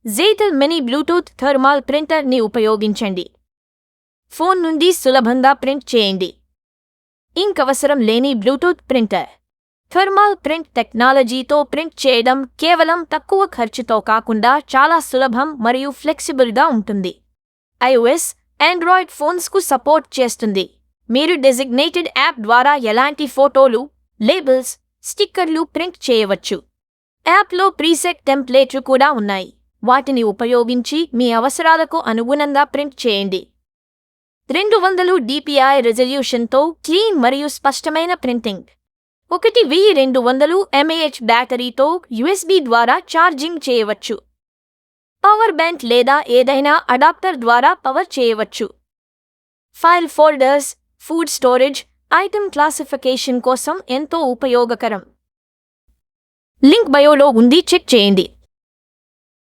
జెయిటల్ mini Bluetooth thermal ప్రింటర్ని ఉపయోగించండి. Phone నుండి సులభంగా ప్రింట్ చేయండి. ఇంక్ అవసరం లేని బ్లూటూత్ ప్రింటర్. థర్మల్ ప్రింట్ టెక్నాలజీతో ప్రింట్ చేయడం కేవలం తక్కువ ఖర్చుతో కాకుండా చాలా సులభం మరియు ఫ్లెక్సిబుల్గా ఉంటుంది. iOS, Android ఫోన్స్కు సపోర్ట్ చేస్తుంది. మీరు డెసిగ్నేటెడ్ యాప్ ద్వారా ఎలాంటి ఫోటోలు, లేబుల్స్, స్టిక్కర్లు ప్రింట్ చేయవచ్చు. యాప్లో ప్రీసెట్ టెంప్లేట్లు కూడా ఉన్నాయి. వాటిని ఉపయోగించి మీ అవసరాలకు అనుగుణంగా ప్రింట్ చేయండి. 200 dpi రెజల్యూషన్తో క్లీన్ మరియు స్పష్టమైన ప్రింటింగ్. 1200 mAh బ్యాటరీతో USB ద్వారా ఛార్జింగ్ చేయవచ్చు. పవర్ బ్యాంక్ లేదా ఏదైనా అడాప్టర్ ద్వారా పవర్ చేయవచ్చు. File folders, food storage, item classification కోసం ఎంతో ఉపయోగకరం. లింక్ బయోలో ఉంది, చెక్ చేయండి.